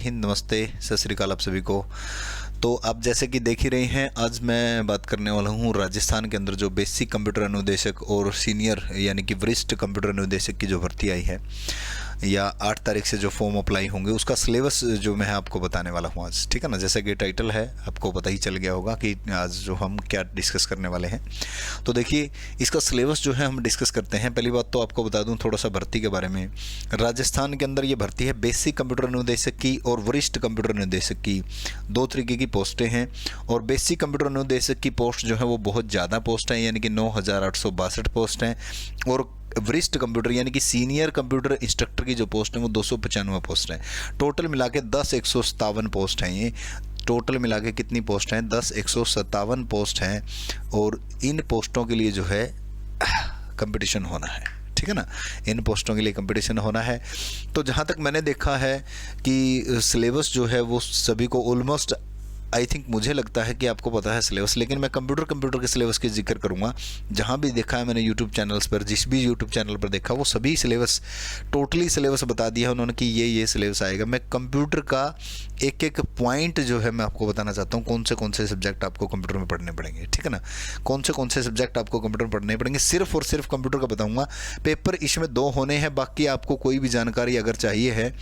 हिंद, नमस्ते, सत श्री अकाल आप सभी को। तो आप जैसे कि देख ही रहे हैं, आज मैं बात करने वाला हूँ राजस्थान के अंदर जो बेसिक कंप्यूटर अनुदेशक और सीनियर यानी कि वरिष्ठ कंप्यूटर अनुदेशक की जो भर्ती आई है या 8 तारीख से जो फॉर्म अप्लाई होंगे उसका सिलेबस जो मैं आपको बताने वाला हूँ आज, ठीक है ना। जैसा कि टाइटल है आपको पता ही चल गया होगा कि आज जो हम क्या डिस्कस करने वाले हैं। तो देखिए, इसका सिलेबस जो है हम डिस्कस करते हैं। पहली बात तो आपको बता दूं थोड़ा सा भर्ती के बारे में। राजस्थान के अंदर ये भर्ती है बेसिक कंप्यूटर अनुदेशक की और वरिष्ठ कंप्यूटर अनुदेशक की, 2 तरीके की पोस्टें हैं। और बेसिक कंप्यूटर अनुदेशक की पोस्ट जो है वो बहुत ज़्यादा पोस्ट है, यानी कि 9,862 पोस्ट हैं। और वरिष्ठ कंप्यूटर यानी कि सीनियर कंप्यूटर इंस्ट्रक्टर की जो पोस्ट है वो 295 पोस्ट है। टोटल मिला के 10,157 पोस्ट हैं। ये टोटल मिला के कितनी पोस्ट हैं? 10,157 पोस्ट हैं। और इन पोस्टों के लिए जो है कंपटीशन होना है, ठीक है ना। इन पोस्टों के लिए कंपटीशन होना है। तो जहाँ तक मैंने देखा है कि सिलेबस जो है वो सभी को ऑलमोस्ट, आई थिंक मुझे लगता है कि आपको पता है सिलेबस, लेकिन मैं कंप्यूटर के सिलेबस के जिक्र करूंगा। जहां भी देखा है मैंने यूट्यूब चैनल्स पर, जिस भी यूट्यूब चैनल पर देखा, वो सभी सिलेबस, टोटली सिलेबस बता दिया उन्होंने कि ये सिलेबस आएगा। मैं कंप्यूटर का एक एक पॉइंट जो है मैं आपको बताना चाहता हूँ, कौन से सब्जेक्ट आपको कंप्यूटर में पढ़ने पड़ेंगे, ठीक है ना। कौन से सब्जेक्ट आपको कंप्यूटर में पढ़ने पड़ेंगे, सिर्फ और सिर्फ कंप्यूटर का बताऊँगा। पेपर इसमें 2 होने हैं, बाकी आपको कोई भी जानकारी अगर चाहिए है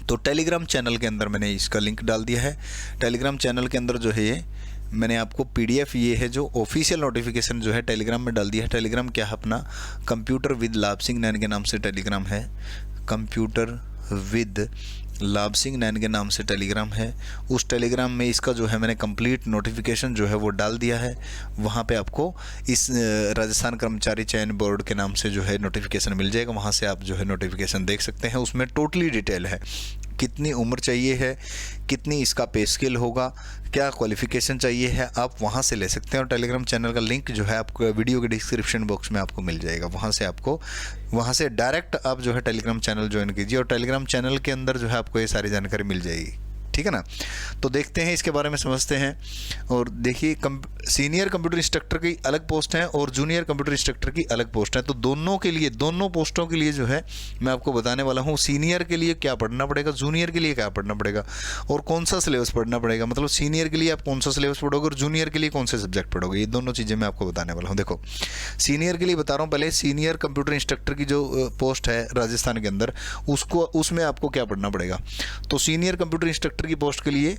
तो टेलीग्राम चैनल के अंदर मैंने इसका लिंक डाल दिया है। टेलीग्राम चैनल के अंदर जो है ये मैंने आपको PDF ये है जो ऑफिशियल नोटिफिकेशन जो है टेलीग्राम में डाल दिया है। टेलीग्राम क्या है अपना, कंप्यूटर विद लाभ सिंह नैन के नाम से टेलीग्राम है। कंप्यूटर विद लाभ सिंह नैन के नाम से टेलीग्राम है। उस टेलीग्राम में इसका जो है मैंने कंप्लीट नोटिफिकेशन जो है वो डाल दिया है। वहाँ पे आपको इस राजस्थान कर्मचारी चयन बोर्ड के नाम से जो है नोटिफिकेशन मिल जाएगा। वहाँ से आप जो है नोटिफिकेशन देख सकते हैं। उसमें टोटली डिटेल है, कितनी उम्र चाहिए है, कितनी इसका पे स्केल होगा, क्या क्वालिफिकेशन चाहिए है, आप वहाँ से ले सकते हैं। और टेलीग्राम चैनल का लिंक जो है आपको वीडियो के डिस्क्रिप्शन बॉक्स में आपको मिल जाएगा। वहाँ से डायरेक्ट आप जो है टेलीग्राम चैनल ज्वाइन कीजिए और टेलीग्राम चैनल के अंदर जो है आपको ये सारी जानकारी मिल जाएगी, ठीक है ना। तो देखते हैं इसके बारे में, समझते हैं। और देखिए, सीनियर कंप्यूटर इंस्ट्रक्टर की अलग पोस्ट है और जूनियर कंप्यूटर इंस्ट्रक्टर की अलग पोस्ट है। तो दोनों के लिए, दोनों पोस्टों के लिए जो है मैं आपको बताने वाला हूँ, सीनियर के लिए क्या पढ़ना पड़ेगा, जूनियर के लिए क्या पढ़ना पड़ेगा और कौन सा सिलेबस पढ़ना पड़ेगा। मतलब सीनियर के लिए आप कौन सा सिलेबस पढ़ोगे और जूनियर के लिए कौन से सब्जेक्ट पढ़ोगे, ये दोनों चीज़ें मैं आपको बताने वाला हूँ। देखो, सीनियर के लिए बता रहा हूँ। पहले सीनियर कंप्यूटर इंस्ट्रक्टर की जो पोस्ट है राजस्थान के अंदर, उसमें आपको क्या पढ़ना पड़ेगा। तो सीनियर कंप्यूटर इंस्ट्रक्टर की पोस्ट के लिए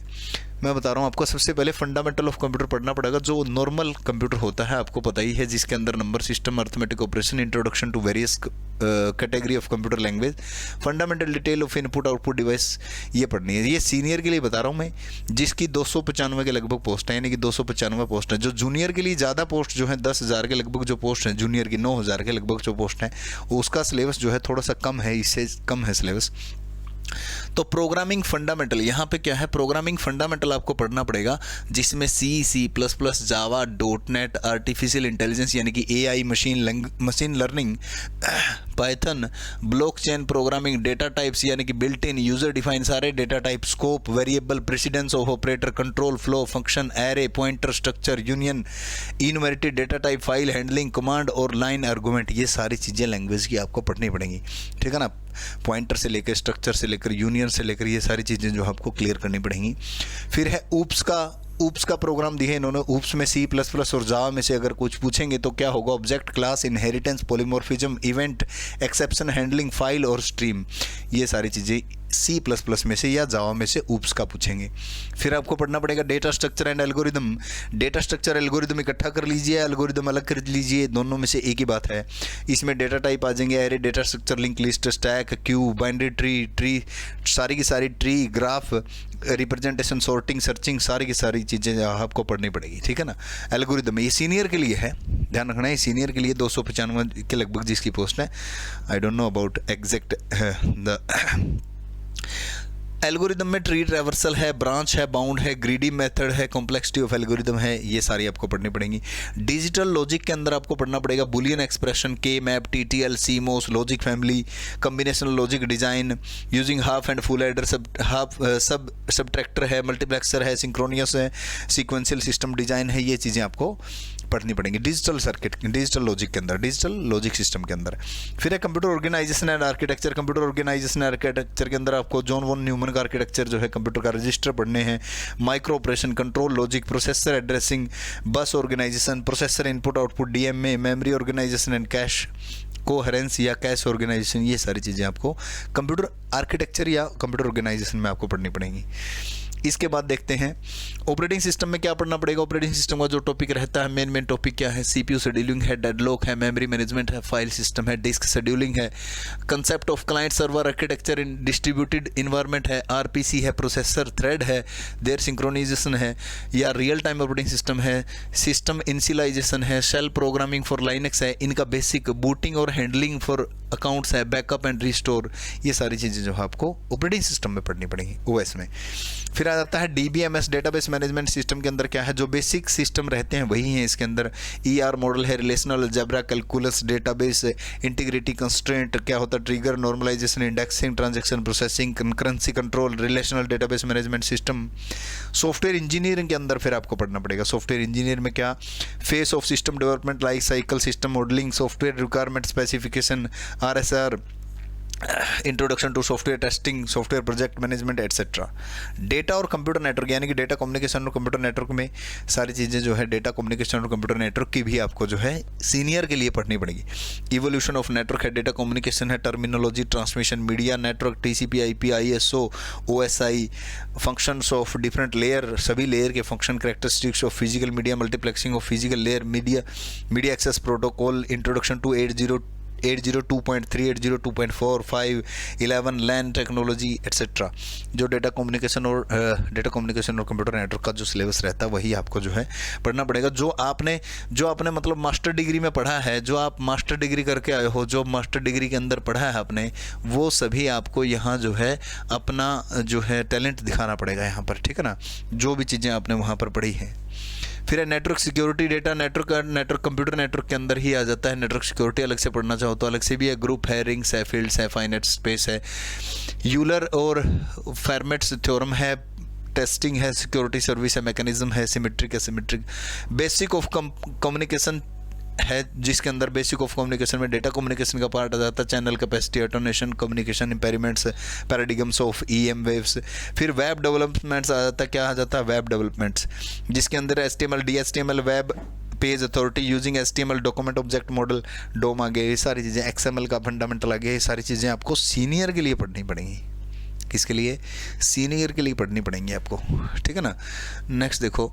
मैं बता रहा हूँ आपको, सबसे पहले फंडामेंटल ऑफ कंप्यूटर पढ़ना पड़ेगा, जो नॉर्मल कंप्यूटर होता है, आपको पता ही है, जिसके अंदर number system, arithmetic operation, introduction to various category of computer language, fundamental detail of input output device, ये पढ़नी है। ये सीनियर के लिए बता रहा हूँ मैं, जिसकी 295 के लगभग पोस्ट है, यानी कि 295 पोस्ट है। जो जूनियर के लिए ज़्यादा पोस्ट जो है, 10,000 के लगभग जो पोस्ट है, जूनियर की 9,000 के लगभग जो पोस्ट है, उसका सिलेबस जो है थोड़ा सा कम है, इससे कम है सिलेबस। तो प्रोग्रामिंग फंडामेंटल, यहाँ पे क्या है, प्रोग्रामिंग फंडामेंटल आपको पढ़ना पड़ेगा, जिसमें C++, Java, .NET, artificial intelligence यानी कि AI, machine learning, Python, blockchain programming, data types यानी कि बिल्ट इन, यूजर डिफाइन सारे data type, scope, variable, precedence of operator, control flow, function, array, pointer, structure, union, inherited data type, file handling, command और line argument, ये सारी चीज़ें language की आपको पढ़नी पड़ेंगी, ठीक है ना। पॉइंटर से लेकर, स्ट्रक्चर से लेकर, यूनियन से लेकर, ये सारी चीज़ें जो आपको क्लियर करनी पड़ेंगी। फिर है ऊप्स का प्रोग्राम दिए इन्होंने। ऊप्स में C++ और जावा में से अगर कुछ पूछेंगे तो क्या होगा, object class, inheritance, polymorphism, event, exception handling, file और स्ट्रीम, ये सारी चीज़ें C++ में से या जावा में से ऊप्स का पूछेंगे। फिर आपको पढ़ना पड़ेगा data structure and algorithm. Data structure, algorithm इकट्ठा कर लीजिए, एल्गोरिदम अलग कर लीजिए, दोनों में से एक ही बात है। इसमें डेटा टाइप आ जाएंगे, array, data structure, link list, stack, Q, binary tree, सारी की सारी tree, graph, representation, sorting, searching, सारी की सारी चीज़ें आपको पढ़नी पड़ेगी, ठीक है ना। एल्गोरिदम ये सीनियर के लिए है, ध्यान रखना है, सीनियर के लिए 295 के लगभग जिसकी पोस्ट है। I don't know about exact the algorithm में ट्री ट्रैवर्सल है, ब्रांच है, बाउंड है, ग्रीडी मेथड है, कॉम्प्लेक्सिटी ऑफ एल्गोरिदम है, ये सारी आपको पढ़नी पड़ेंगी। डिजिटल लॉजिक के अंदर आपको पढ़ना पड़ेगा बुलियन एक्सप्रेशन, के map, TTL, CMOS, logic family, combinational logic design using half and full adder, subtractor है, मल्टीप्लेक्सर है, सिंक्रोनियस है, सीक्वेंशियल सिस्टम डिजाइन है, ये चीज़ें आपको पढ़नी पड़ेंगी डिजिटल सर्किट, डिजिटल लॉजिक के अंदर, डिजिटल लॉजिक सिस्टम के अंदर। फिर है computer organisation and architecture. Computer organisation and architecture के अंदर आपको जॉन वॉन न्यूमन का आर्किटेक्चर जो है कंप्यूटर का रजिस्टर पढ़ने हैं, micro operation control logic, processor addressing, bus organisation, processor input output, DMA, memory organisation and cache coherence या कैश ऑर्गेनाइजेशन, ये सारी चीज़ें आपको कंप्यूटर आर्किटेक्चर या कंप्यूटर ऑर्गेनाइजेशन में आपको पढ़नी पड़ेंगी। इसके बाद देखते हैं ऑपरेटिंग सिस्टम में क्या पढ़ना पड़ेगा। ऑपरेटिंग सिस्टम का जो टॉपिक रहता है, मेन टॉपिक क्या है, सीपीयू शेड्यूलिंग है, डेडलॉक है, मेमोरी मैनेजमेंट है, फाइल सिस्टम है, डिस्क शेड्यूलिंग है, concept of client server architecture in distributed environment है, आरपीसी है, प्रोसेसर थ्रेड है, देयर सिंक्रोनाइजेशन है या रियल टाइम ऑपरेटिंग सिस्टम है, सिस्टम इनिशियलाइजेशन है, शेल प्रोग्रामिंग फॉर लाइनक्स है, इनका बेसिक बूटिंग और हैंडलिंग फॉर अकाउंट्स है, बैकअप एंड रिस्टोर, ये सारी चीज़ें जो है आपको ऑपरेटिंग सिस्टम में पढ़नी पड़ेंगी ओएस में। फिर आ जाता है डीबीएमएस, डेटाबेस मैनेजमेंट सिस्टम के अंदर क्या है, जो बेसिक सिस्टम रहते हैं वही हैं इसके अंदर। ईआर मॉडल है, relational algebra, calculus, database, integrity, constraint, क्या होता है, trigger, normalisation, indexing, transaction processing, concurrency control, relational database management system. Software engineering के अंदर फिर आपको पढ़ना पड़ेगा। सॉफ्टवेयर इंजीनियर में क्या, phase of system development, life cycle, system modelling, software requirement specification, RSR, introduction to software testing, software project management etcetera. Data और computer network यानी कि डेटा कम्युनिकेशन और कंप्यूटर नेटवर्क में सारी चीज़ें जो है डेटा कम्युनिकेशन और कंप्यूटर नेटवर्क की भी आपको जो है सीनियर के लिए पढ़नी पड़ेगी। इवोल्यूशन ऑफ नेटवर्क है, डेटा कम्युनिकेशन है, terminology, transmission, media network, TCP, IP, ISO, OSI, functions of different layer, सभी लेयर के function, characteristics of physical media, multiplexing of physical layer, media access protocol, introduction to 802.3, 802.4, 5, 11 LAN technology etcetera. जो data communication और computer network का जो syllabus रहता है वही आपको जो है पढ़ना पड़ेगा। जो आपने मतलब मास्टर डिग्री में पढ़ा है, जो आप मास्टर डिग्री करके आए हो, जो मास्टर डिग्री के अंदर पढ़ा है आपने, वो सभी आपको यहाँ जो है अपना जो है टैलेंट दिखाना पड़ेगा यहाँ पर, ठीक है ना, जो भी चीज़ें आपने वहाँ पर पढ़ी हैं। फिर है network security, data network computer network के अंदर ही आ जाता है। नेटवर्क सिक्योरिटी अलग से पढ़ना चाहो तो अलग से भी है। ग्रुप है, रिंग्स है, फील्ड्स है, फाइनाइट स्पेस है, यूलर और फॉर्मेट्स थ्योरम है, टेस्टिंग है, सिक्योरिटी सर्विस है, मैकेनिज्म है, सिमेट्रिक है, सिमेट्रिक, बेसिक ऑफ कम्युनिकेशन है, जिसके अंदर बेसिक ऑफ कम्युनिकेशन में डेटा कम्युनिकेशन का पार्ट आ जाता है, channel capacity, attenuation, communication impairments, paradigms of EM waves. फिर वेब डेवलपमेंट्स आ जाता है, क्या आ जाता है, वेब डेवलपमेंट्स, जिसके अंदर HTML, DHTML, web page authority using HTML, document object model, DOM आ गए, ये सारी चीज़ें, XML का फंडामेंटल आ गया, ये सारी चीज़ें आपको सीनियर के लिए पढ़नी पड़ेंगी। किसके लिए, सीनियर के लिए पढ़नी पड़ेंगी आपको, ठीक है ना। नेक्स्ट देखो,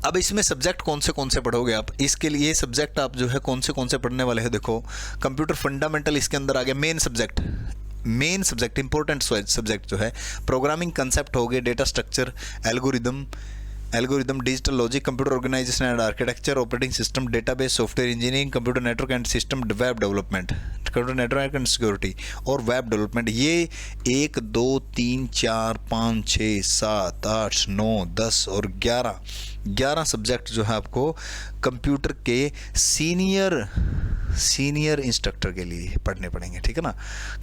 अब इसमें सब्जेक्ट कौन से पढ़ोगे आप, इसके लिए सब्जेक्ट आप जो है कौन से पढ़ने वाले हैं। देखो कंप्यूटर फंडामेंटल इसके अंदर आ गया, मेन सब्जेक्ट इंपॉर्टेंट सब्जेक्ट जो है प्रोग्रामिंग कंसेप्ट हो गए, data structure, algorithm, digital logic, computer organisation and architecture, operating system, database, software engineering, computer network and system, web development, computer network and security और web development. ये 1, 2, 3, 4, 5, 6, 7, 8, 9, 10 और 11 subject जो है आपको कंप्यूटर के सीनियर इंस्ट्रक्टर के लिए पढ़ने पड़ेंगे, ठीक है ना।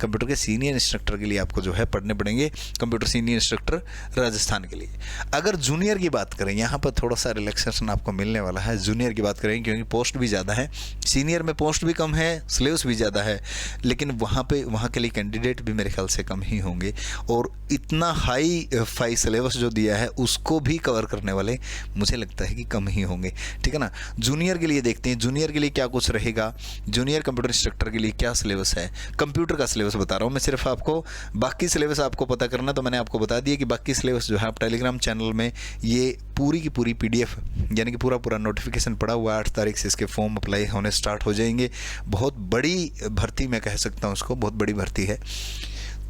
कंप्यूटर के सीनियर इंस्ट्रक्टर के लिए आपको जो है पढ़ने पड़ेंगे, कंप्यूटर सीनियर इंस्ट्रक्टर राजस्थान के लिए। अगर जूनियर की बात करें, यहाँ पर थोड़ा सा रिलैक्सेशन आपको मिलने वाला है। जूनियर की बात करें क्योंकि पोस्ट भी ज़्यादा है, सीनियर में पोस्ट भी कम है, सिलेबस भी ज़्यादा है, लेकिन वहाँ के लिए कैंडिडेट भी मेरे ख्याल से कम ही होंगे और इतना हाई फाई सिलेबस जो दिया है उसको भी कवर करने वाले मुझे लगता है कि कम ही होंगे, ठीक है ना। जूनियर के लिए देखते हैं, जूनियर के लिए क्या कुछ रहेगा। जूनियर कंप्यूटर इंस्ट्रक्टर के लिए क्या सिलेबस है, कंप्यूटर का सिलेबस बता रहा हूँ मैं सिर्फ आपको, बाकी सिलेबस आपको पता करना तो मैंने आपको बता दिया कि बाकी सिलेबस जो है आप टेलीग्राम चैनल में ये पूरी की पूरी PDF यानी कि पूरा नोटिफिकेशन पड़ा हुआ है। 8 तारीख से इसके फॉर्म अप्लाई होने स्टार्ट हो जाएंगे। बहुत बड़ी भर्ती मैं कह सकता हूँ उसको, बहुत बड़ी भर्ती है।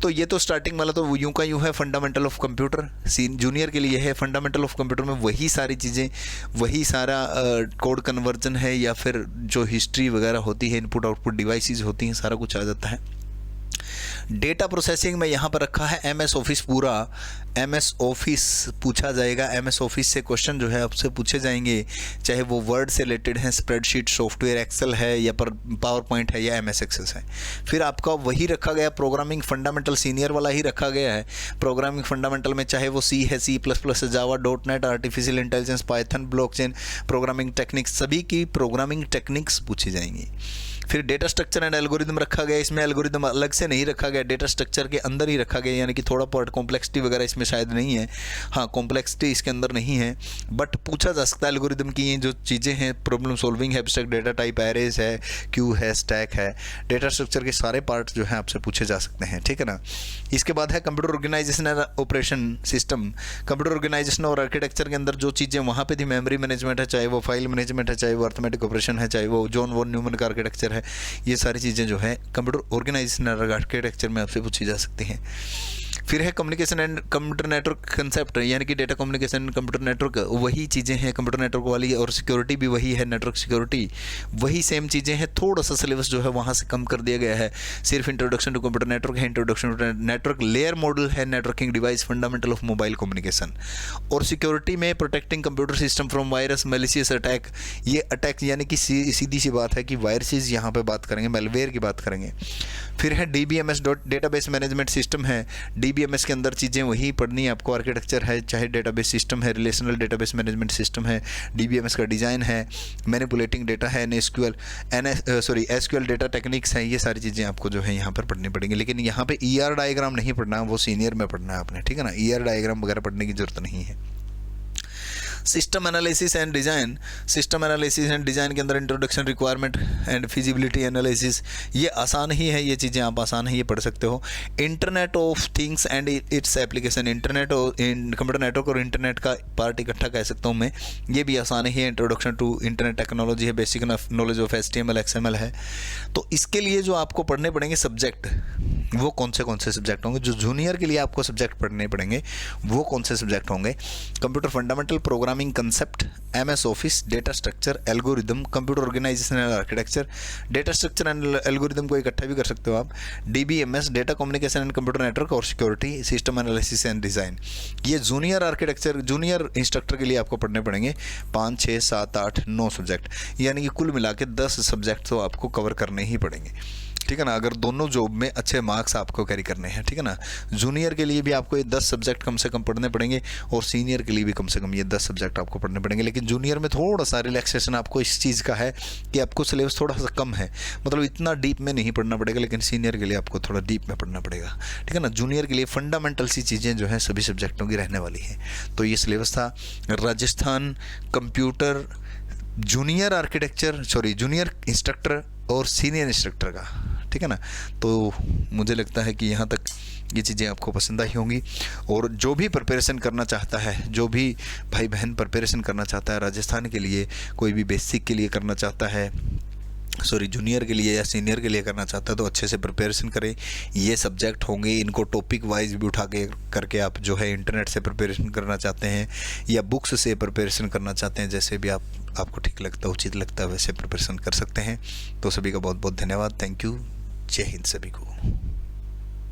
तो ये तो स्टार्टिंग वाला तो यूं का यूं है, फंडामेंटल ऑफ कंप्यूटर। जूनियर के लिए है फंडामेंटल ऑफ कंप्यूटर में वही सारी चीज़ें, वही सारा कोड कन्वर्जन है या फिर जो हिस्ट्री वगैरह होती है, इनपुट आउटपुट डिवाइसेस होती हैं, सारा कुछ आ जाता है। डेटा प्रोसेसिंग में यहाँ पर रखा है MS ऑफिस, पूरा MS ऑफिस पूछा जाएगा। MS ऑफिस से क्वेश्चन जो है आपसे पूछे जाएंगे, चाहे वो वर्ड से रिलेटेड है, स्प्रेडशीट सॉफ्टवेयर एक्सेल है, या पर पावर पॉइंट है, या MS एक्सेस है। फिर आपका वही रखा गया प्रोग्रामिंग फंडामेंटल, सीनियर वाला ही रखा गया है। प्रोग्रामिंग फंडामेंटल में चाहे वो C है, C++ है, जावा, .NET, artificial intelligence, Python, blockchain, programming techniques, सभी की प्रोग्रामिंग टेक्निक्स पूछी जाएंगी। फिर डेटा स्ट्रक्चर एंड एल्गोरिदम रखा गया, इसमें एल्गोरिदम अलग से नहीं रखा गया, डेटा स्ट्रक्चर के अंदर ही रखा गया, यानी कि थोड़ा बहुत कॉम्प्लेक्सिटी वगैरह इसमें शायद नहीं है। हाँ, कॉम्प्लेक्सिटी इसके अंदर नहीं है, बट पूछा जा सकता है एल्गोरिदम की ये जो चीज़ें हैं, प्रॉब्लम सॉल्विंग है, एब्स्ट्रैक्ट डेटा टाइप, एरेज है, क्यू है, स्टैक है, डेटा स्ट्रक्चर के सारे पार्ट जो है आपसे पूछे जा सकते हैं, ठीक है ना। इसके बाद है computer organisation and operation system. Computer organisation और आर्किटेक्चर के अंदर जो चीज़ें वहाँ पे थी, मेमोरी मैनेजमेंट है, चाहे वो फाइल मैनेजमेंट है, चाहे वो अर्थमेटिक ऑपरेशन है, चाहे वो जॉन वॉन न्यूमन का आर्किटेक्चर है, ये सारी चीज़ें जो है कंप्यूटर ऑर्गेनाइजेशन और आर्किटेक्चर में आपसे पूछी जा सकती हैं। फिर है communication and computer network concept, यानी कि data communication and computer network, वही चीज़ें हैं कंप्यूटर नेटवर्क वाली, और सिक्योरिटी भी वही है, नेटवर्क सिक्योरिटी वही सेम चीज़ें हैं। थोड़ा सा सिलेबस जो है वहाँ से कम कर दिया गया है, सिर्फ इंट्रोडक्शन टू कंप्यूटर नेटवर्क है, introduction to network layer model है, networking device, fundamental of mobile communication. और सिक्योरिटी में protecting computer system from virus, malicious attack, ये अटैक यानी कि सीधी सी बात है कि वायरसेस यहाँ पे बात करेंगे, मेलवेयर की बात करेंगे। फिर है DBMS डेटाबेस मैनेजमेंट सिस्टम है, DBMS के अंदर चीज़ें वही पढ़नी है आपको, आर्किटेक्चर है, चाहे डेटाबेस सिस्टम है, रिलेशनल डेटाबेस मैनेजमेंट सिस्टम है, DBMS का डिज़ाइन है, मैनिपुलेटिंग डेटा है, SQL डेटा टेक्निक्स हैं, ये सारी चीज़ें आपको जो है यहाँ पर पढ़नी पड़ेंगी। लेकिन यहाँ पे ER डायग्राम नहीं पढ़ना, वो सीनियर में पढ़ना है आपने, ठीक है ना। ER डायग्राम वगैरह पढ़ने की जरूरत नहीं है। System analysis and design, system analysis and design के अंदर introduction, requirement and feasibility analysis, ये आसान ही है, ये चीज़ें आप आसान है ये पढ़ सकते हो। Internet of things and its application, internet और कंप्यूटर नेटवर्क और इंटरनेट का पार्ट इकट्ठा कह सकता हूँ मैं, ये भी आसान ही है। इंट्रोडक्शन टू इंटरनेट टेक्नोलॉजी है, basic knowledge of HTML XML है। तो इसके लिए जो आपको पढ़ने पड़ेंगे सब्जेक्ट, वो कौन से सब्जेक्ट होंगे, जो जूनियर के लिए आपको सब्जेक्ट पढ़ने पड़ेंगे वो कौन से सब्जेक्ट होंगे? Computer fundamental, programming concept, MS office, data structure, algorithm, computer organisation and architecture. Data structure and algorithm को इकट्ठा भी कर सकते हो आप। DBMS data communication and computer network और security, system analysis and design, ये जूनियर आर्किटेक्चर, जूनियर इंस्ट्रक्टर के लिए आपको पढ़ने पड़ेंगे 5, 6, 7, 8, 9 सब्जेक्ट, यानी कि कुल मिला के 10 सब्जेक्ट तो आपको कवर करने ही पड़ेंगे, ठीक है ना, अगर दोनों जॉब में अच्छे मार्क्स आपको कैरी करने हैं, ठीक है ना। जूनियर के लिए भी आपको ये 10 सब्जेक्ट कम से कम पढ़ने पड़ेंगे, और सीनियर के लिए भी कम से कम ये 10 सब्जेक्ट आपको पढ़ने पड़ेंगे। लेकिन जूनियर में थोड़ा सा रिलैक्सेशन आपको इस चीज़ का है कि आपको सिलेबस थोड़ा सा कम है, मतलब इतना डीप में नहीं पढ़ना पड़ेगा, लेकिन सीनियर के लिए आपको थोड़ा डीप में पढ़ना पड़ेगा, ठीक है ना। जूनियर के लिए फंडामेंटल सी चीज़ें जो हैं सभी सब्जेक्टों की रहने वाली हैं। तो ये सिलेबस था Rajasthan computer junior junior instructor और सीनियर इंस्ट्रक्टर का, ठीक है ना। तो मुझे लगता है कि यहाँ तक ये चीज़ें आपको पसंद आई होंगी। और जो भी प्रिपरेशन करना चाहता है, जो भी भाई बहन प्रिपरेशन करना चाहता है राजस्थान के लिए, कोई भी बेसिक के लिए करना चाहता है, जूनियर के लिए या सीनियर के लिए करना चाहता है, तो अच्छे से प्रिपरेशन करें। ये सब्जेक्ट होंगे, इनको टॉपिक वाइज भी उठा के करके आप जो है इंटरनेट से प्रिपरेशन करना चाहते हैं या बुक्स से प्रिपरेशन करना चाहते हैं, जैसे भी आपको ठीक लगता है, उचित लगता है, वैसे प्रिपरेशन कर सकते हैं। तो सभी का बहुत बहुत धन्यवाद, थैंक यू, जय हिंद सभी को।